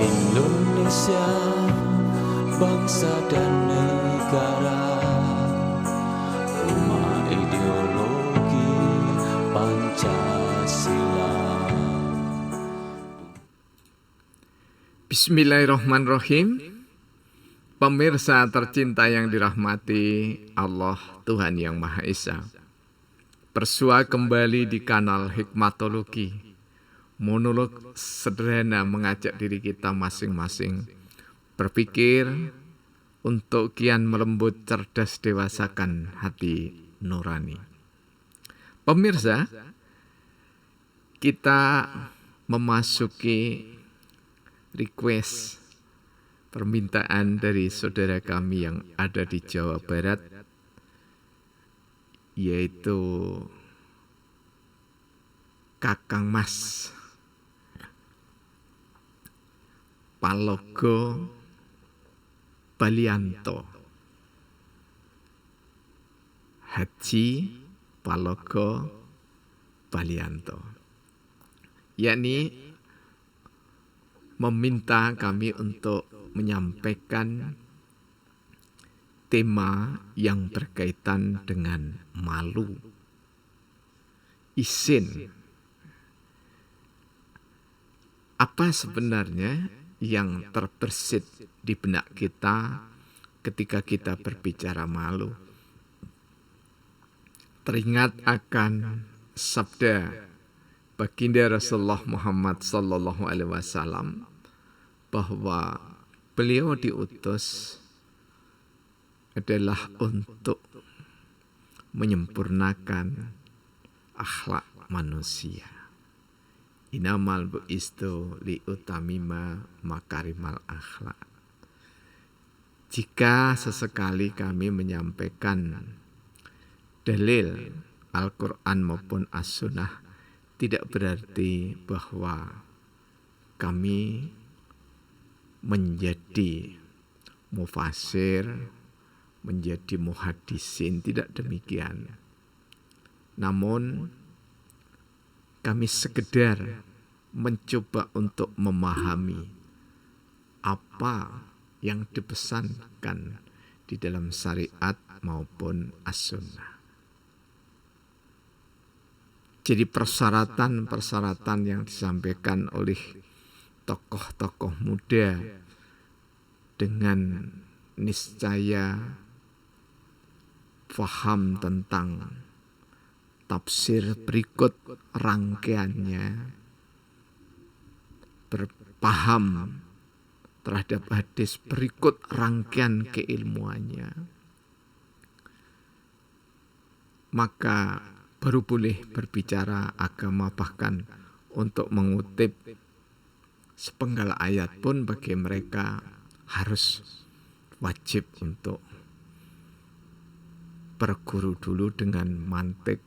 Indonesia, bangsa dan negara, rumah ideologi Pancasila. Bismillahirrahmanirrahim. Pemirsa tercinta yang dirahmati Allah Tuhan Yang Maha Esa, bersua kembali di kanal Hikmatologi, monolog sederhana mengajak diri kita masing-masing berpikir untuk kian melembut, cerdas, dewasakan hati nurani. Pemirsa, kita memasuki request permintaan dari saudara kami yang ada di Jawa Barat, yaitu Kakang Mas Palogo Balianto, Haji Palogo Balianto, yakni meminta kami untuk menyampaikan tema yang berkaitan dengan malu. Izin. Apa sebenarnya yang terbersit di benak kita ketika kita berbicara malu? Teringat akan sabda baginda Rasulullah Muhammad sallallahu alaihi wasallam bahwa beliau diutus adalah untuk menyempurnakan akhlak manusia. Inamal bu'istu liutamima makarimal akhlak. Jika sesekali kami menyampaikan dalil Al-Quran maupun As-Sunnah, tidak berarti bahwa kami menjadi mufasir, menjadi muhadisin, tidak demikian. Namun kami sekedar mencoba untuk memahami apa yang dipesankan di dalam syariat maupun as-sunnah. Jadi persyaratan-persyaratan yang disampaikan oleh tokoh-tokoh muda dengan niscaya faham tentang tafsir berikut rangkaiannya, berpaham terhadap hadis berikut rangkaian keilmuannya, maka baru boleh berbicara agama. Bahkan untuk mengutip sepenggal ayat pun bagi mereka harus wajib untuk berguru dulu dengan mantik,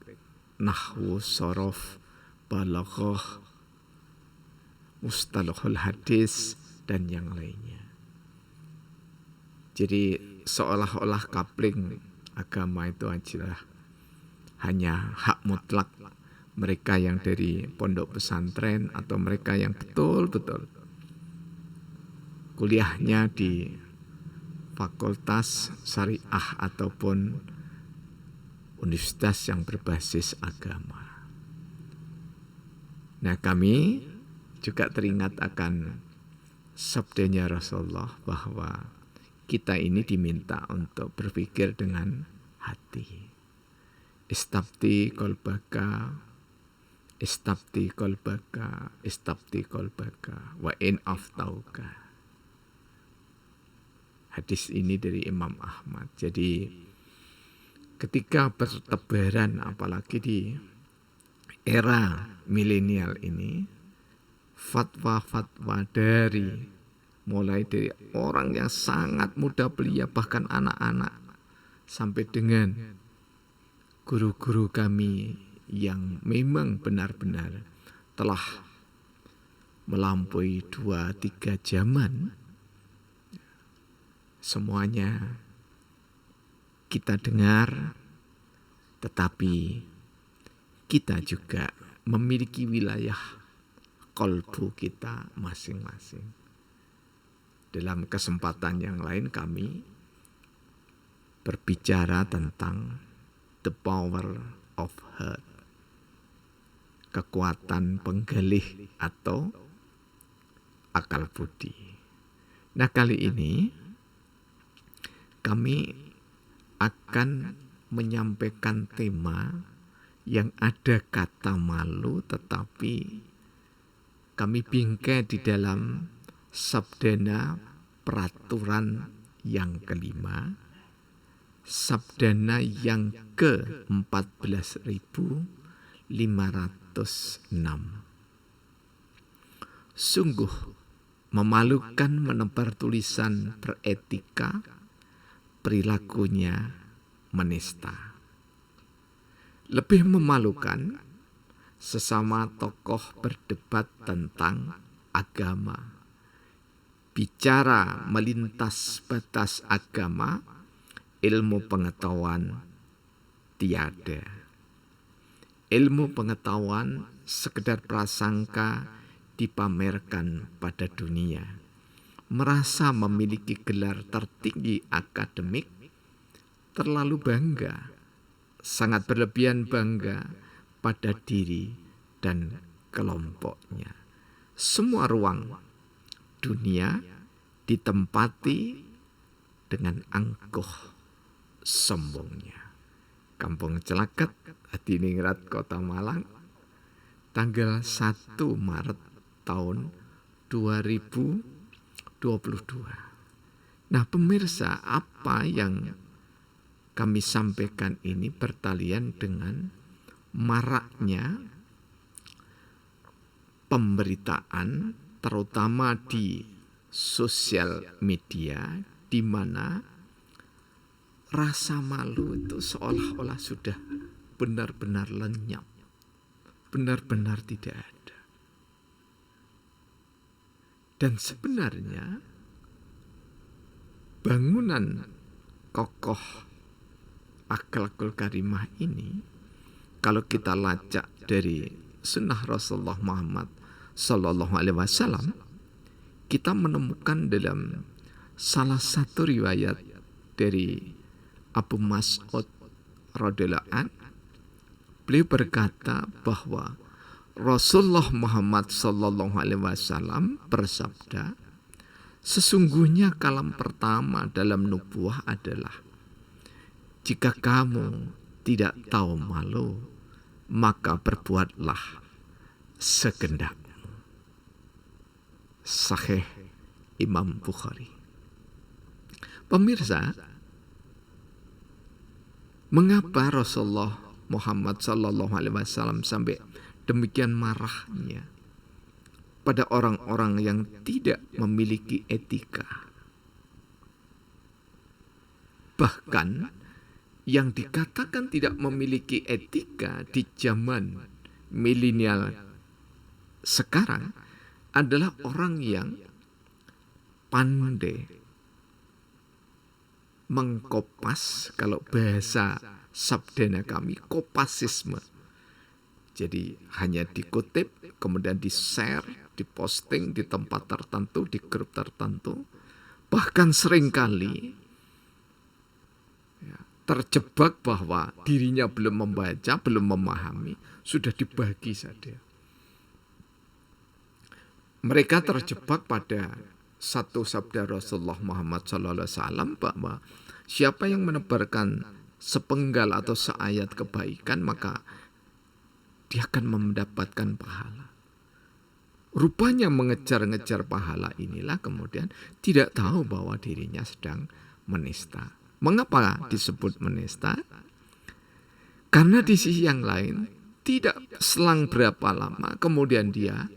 nahwu, sorof, balaghah, mustalahul hadis, dan yang lainnya. Jadi seolah-olah kapling agama itu adalah hanya hak mutlak mereka yang dari pondok pesantren atau mereka yang betul-betul kuliahnya di fakultas syariah ataupun universitas yang berbasis agama. Nah, kami juga teringat akan sabdanya Rasulullah bahwa kita ini diminta untuk berpikir dengan hati. Istabti kolbaka, istabti kolbaka, istabti kolbaka, wa in aftauka. Hadis ini dari Imam Ahmad. Jadi ketika bertebaran, apalagi di era milenial ini, fatwa-fatwa mulai dari orang yang sangat muda belia, bahkan anak-anak, sampai dengan guru-guru kami yang memang benar-benar telah melampaui 2-3 zaman, semuanya kita dengar, tetapi kita juga memiliki wilayah kolbu kita masing-masing. Dalam kesempatan yang lain kami berbicara tentang the power of heart, kekuatan penggalih atau akal budi. Nah, kali ini kami akan menyampaikan tema yang ada kata malu, tetapi kami bingkai di dalam sabdana peraturan yang kelima, sabdana yang ke-14.506. Sungguh memalukan menebar tulisan beretika, perilakunya menista. Lebih memalukan sesama tokoh berdebat tentang agama, bicara melintas batas agama, ilmu pengetahuan tiada. Ilmu pengetahuan sekedar prasangka dipamerkan pada dunia. Merasa memiliki gelar tertinggi akademik, terlalu bangga, sangat berlebihan bangga pada diri dan kelompoknya. Semua ruang dunia ditempati dengan angkuh sombongnya. Kampung Celaket, Hadiningrat, Kota Malang, tanggal 1 Maret tahun 2022. Nah, pemirsa, apa yang kami sampaikan ini bertalian dengan maraknya pemberitaan, terutama di sosial media, di mana rasa malu itu seolah-olah sudah benar-benar lenyap, benar-benar tidak ada. Dan sebenarnya bangunan kokoh akhlakul karimah ini, kalau kita lacak dari sunnah Rasulullah Muhammad Sallallahu Alaihi Wasallam, kita menemukan dalam salah satu riwayat dari Abu Mas'ud radhiyallahu anhu, beliau berkata bahwa Rasulullah Muhammad Sallallahu Alaihi Wasallam bersabda, sesungguhnya kalam pertama dalam nubuah adalah, jika kamu tidak tahu malu, maka berbuatlah sekendakmu. Sahih Imam Bukhari. Pemirsa, mengapa Rasulullah Muhammad Sallallahu Alaihi Wasallam sampai demikian marahnya pada orang-orang yang tidak memiliki etika? Bahkan yang dikatakan tidak memiliki etika di zaman milenial sekarang adalah orang yang pandai mengkopas, kalau bahasa sabdana kami, kopasisme. Jadi hanya dikutip, kemudian di-share, diposting di tempat tertentu, di grup tertentu. Bahkan seringkali terjebak bahwa dirinya belum membaca, belum memahami, sudah dibagi saja. Mereka terjebak pada satu sabda Rasulullah Muhammad SAW bahwa siapa yang menebarkan sepenggal atau seayat kebaikan, maka dia akan mendapatkan pahala. Rupanya mengejar-ngejar pahala inilah kemudian tidak tahu bahwa dirinya sedang menista. Mengapa disebut menista? Karena di sisi yang lain, tidak selang berapa lama kemudian dia,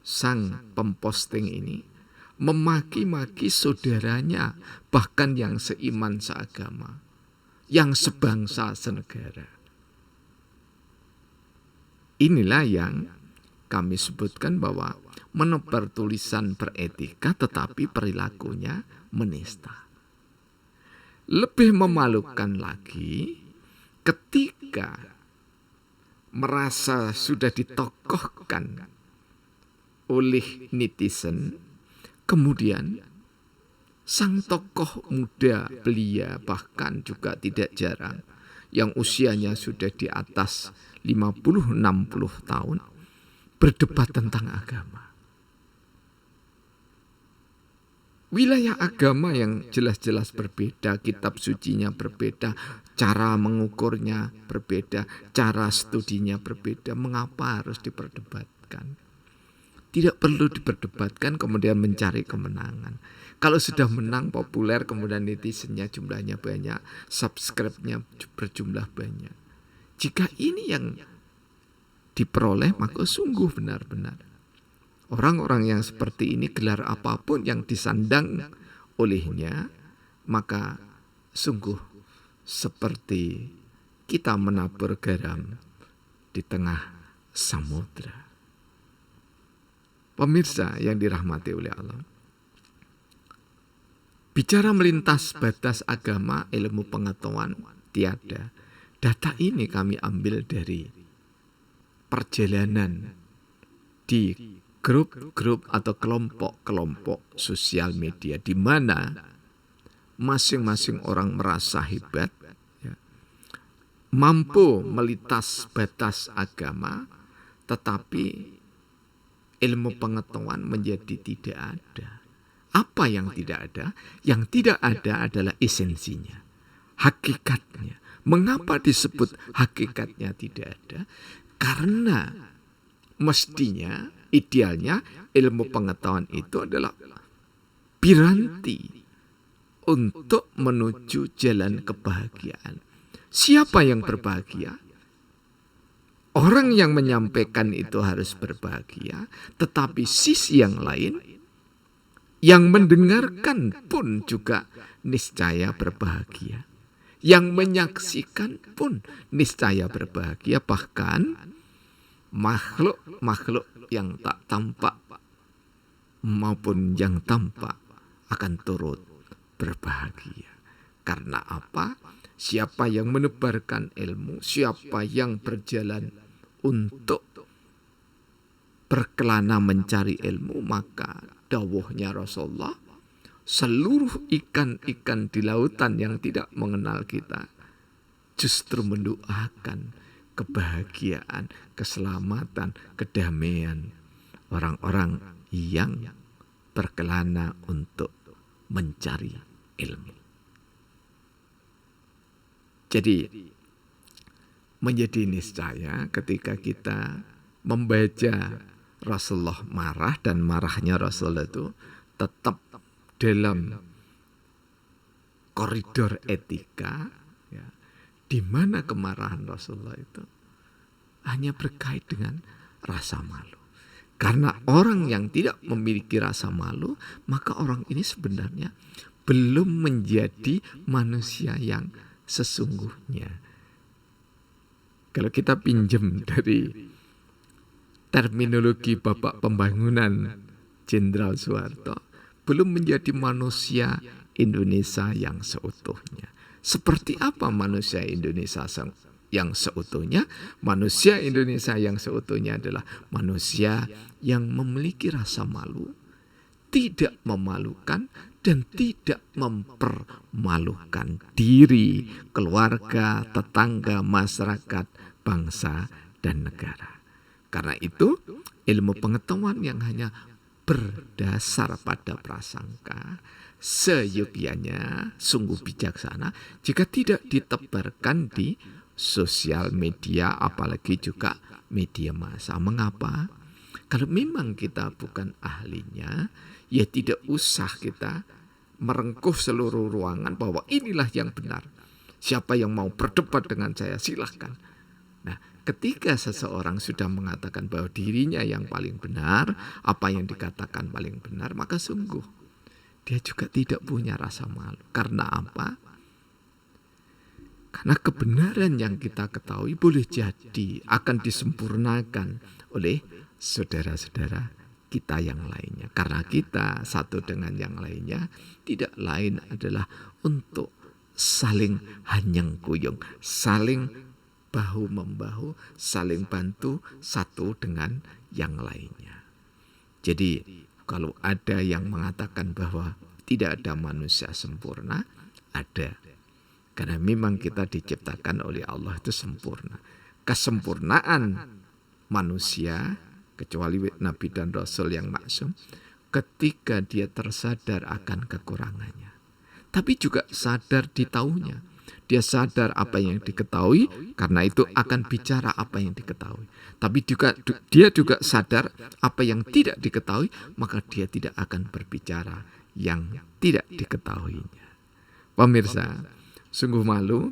sang pemposting ini, memaki-maki saudaranya, bahkan yang seiman seagama, yang sebangsa senegara. Inilah yang kami sebutkan bahwa menebar tulisan beretika tetapi perilakunya menista. Lebih memalukan lagi ketika merasa sudah ditokohkan oleh netizen, kemudian sang tokoh muda belia, bahkan juga tidak jarang yang usianya sudah di atas 50-60 tahun berdebat tentang agama. Wilayah agama yang jelas-jelas berbeda, kitab sucinya berbeda, cara mengukurnya berbeda, cara studinya berbeda. Mengapa harus diperdebatkan? Tidak perlu diperdebatkan kemudian mencari kemenangan. Kalau sudah menang populer, kemudian netizennya jumlahnya banyak, subscribe-nya berjumlah banyak. Jika ini yang diperoleh, maka sungguh benar-benar orang-orang yang seperti ini, gelar apapun yang disandang olehnya, maka sungguh seperti kita menabur garam di tengah samudra. Pemirsa yang dirahmati oleh Allah, bicara melintas batas agama, ilmu pengetahuan tiada. Data ini kami ambil dari perjalanan di grup-grup atau kelompok-kelompok sosial media, di mana masing-masing orang merasa hebat, ya, mampu melintas batas agama, tetapi ilmu pengetahuan menjadi tidak ada. Apa yang tidak ada? Yang tidak ada adalah esensinya, hakikatnya. Mengapa disebut hakikatnya tidak ada? Karena mestinya, idealnya, ilmu pengetahuan itu adalah piranti untuk menuju jalan kebahagiaan. Siapa yang berbahagia? Orang yang menyampaikan itu harus berbahagia, tetapi sisi yang lain, yang mendengarkan pun juga niscaya berbahagia. Yang menyaksikan pun niscaya berbahagia. Bahkan makhluk-makhluk yang tak tampak maupun yang tampak akan turut berbahagia. Karena apa? Siapa yang menebarkan ilmu, siapa yang berjalan untuk berkelana mencari ilmu, maka dawuhnya Rasulullah, seluruh ikan-ikan di lautan yang tidak mengenal kita justru mendoakan kebahagiaan, keselamatan, kedamaian orang-orang yang berkelana untuk mencari ilmu. Jadi menjadi niscaya ketika kita membaca Rasulullah marah, dan marahnya Rasulullah itu tetap dalam koridor etika, ya, di mana kemarahan Rasulullah itu hanya berkait dengan rasa malu. Karena orang yang tidak memiliki rasa malu, maka orang ini sebenarnya belum menjadi manusia yang sesungguhnya. Kalau kita pinjam dari terminologi Bapak Pembangunan Jenderal Soeharto, belum menjadi manusia Indonesia yang seutuhnya. Seperti apa manusia Indonesia yang seutuhnya? Manusia Indonesia yang seutuhnya adalah manusia yang memiliki rasa malu, tidak memalukan, dan tidak mempermalukan diri, keluarga, tetangga, masyarakat, bangsa, dan negara. Karena itu, ilmu pengetahuan yang hanya berdasar pada prasangka seyogyanya sungguh bijaksana jika tidak ditebarkan di sosial media, apalagi juga media massa. Mengapa? Kalau memang kita bukan ahlinya, ya tidak usah kita merengkuh seluruh ruangan bahwa inilah yang benar. Siapa yang mau berdebat dengan saya, silahkan. Nah, ketika seseorang sudah mengatakan bahwa dirinya yang paling benar, apa yang dikatakan paling benar, maka sungguh dia juga tidak punya rasa malu. Karena apa? Karena kebenaran yang kita ketahui boleh jadi akan disempurnakan oleh saudara-saudara kita yang lainnya. Karena kita satu dengan yang lainnya tidak lain adalah untuk saling hanyang-kuyung, saling bahu-membahu, saling bantu satu dengan yang lainnya. Jadi kalau ada yang mengatakan bahwa tidak ada manusia sempurna, ada. Karena memang kita diciptakan oleh Allah itu sempurna. Kesempurnaan manusia, kecuali Nabi dan Rasul yang maksum, ketika dia tersadar akan kekurangannya. Tapi juga sadar di taunya. Dia sadar apa yang diketahui, karena itu akan bicara apa yang diketahui. Tapi juga dia juga sadar apa yang tidak diketahui, maka dia tidak akan berbicara yang tidak diketahuinya. Pemirsa, sungguh malu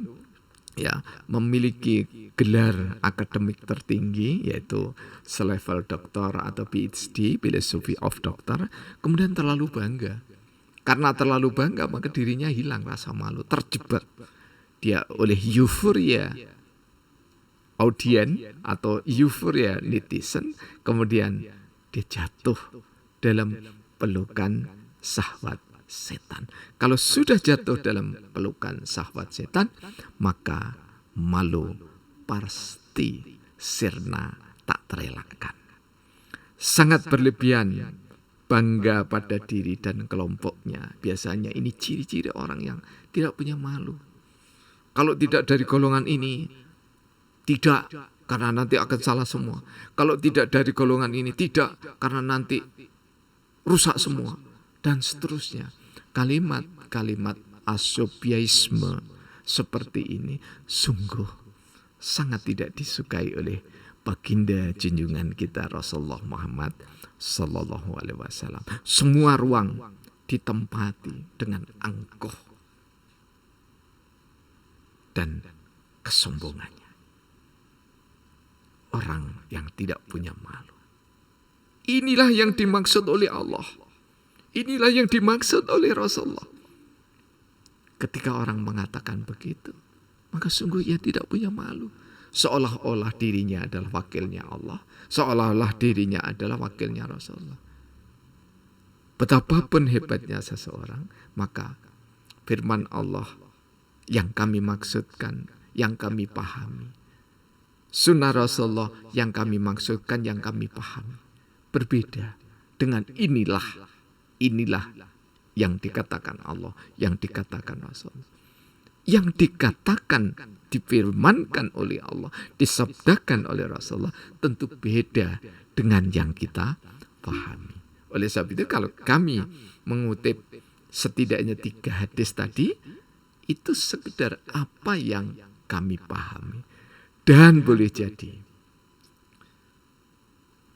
ya memiliki gelar akademik tertinggi, yaitu selevel doktor atau PhD, Philosophy of Doctor, kemudian terlalu bangga. Karena terlalu bangga, maka dirinya hilang rasa malu, terjebak dia oleh euforia audien atau euforia netizen, kemudian dia jatuh dalam pelukan syahwat setan. Kalau sudah jatuh dalam pelukan syahwat setan, maka malu pasti sirna tak terelakkan. Sangat berlebihan, bangga pada diri dan kelompoknya. Biasanya ini ciri-ciri orang yang tidak punya malu. Kalau tidak dari golongan ini, tidak, karena nanti akan salah semua. Kalau tidak dari golongan ini, tidak, karena nanti rusak semua. Dan seterusnya. Kalimat-kalimat asobiaisme seperti ini sungguh sangat tidak disukai oleh baginda junjungan kita Rasulullah Muhammad Sallallahu Alaihi Wasallam. Semua ruang ditempati dengan angkuh dan kesombongannya. Orang yang tidak punya malu. Inilah yang dimaksud oleh Allah. Inilah yang dimaksud oleh Rasulullah. Ketika orang mengatakan begitu, maka sungguh ia tidak punya malu. Seolah-olah dirinya adalah wakilnya Allah. Seolah-olah dirinya adalah wakilnya Rasulullah. Betapapun hebatnya seseorang, maka firman Allah yang kami maksudkan, yang kami pahami. Sunnah Rasulullah yang kami maksudkan, yang kami pahami. Berbeda dengan inilah yang dikatakan Allah, yang dikatakan Rasulullah. Yang dikatakan, difirmankan oleh Allah, disabdakan oleh Rasulullah, tentu beda dengan yang kita pahami. Oleh sebab itu kalau kami mengutip setidaknya 3 hadis tadi, itu sekedar apa yang kami pahami. Dan boleh jadi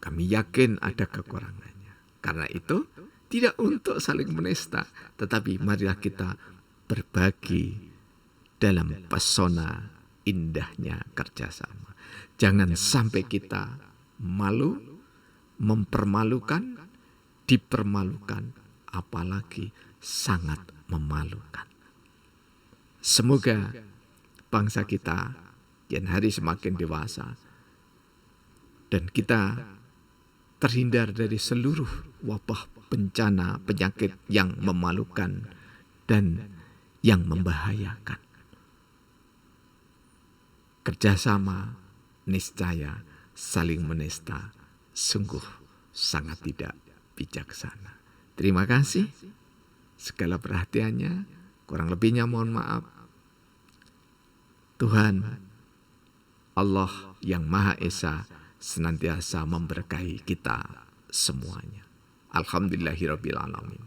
kami yakin ada kekurangannya. Karena itu tidak untuk saling menista, tetapi marilah kita berbagi dalam pesona indahnya kerjasama. Jangan sampai kita malu, mempermalukan, dipermalukan, apalagi sangat memalukan. Semoga bangsa kita kian hari semakin dewasa dan kita terhindar dari seluruh wabah, bencana, penyakit yang memalukan dan yang membahayakan. Kerjasama niscaya saling menista sungguh sangat tidak bijaksana. Terima kasih segala perhatiannya. Kurang lebihnya mohon maaf. Tuhan Allah yang Maha Esa senantiasa memberkahi kita semuanya. Alhamdulillahirabbil alamin.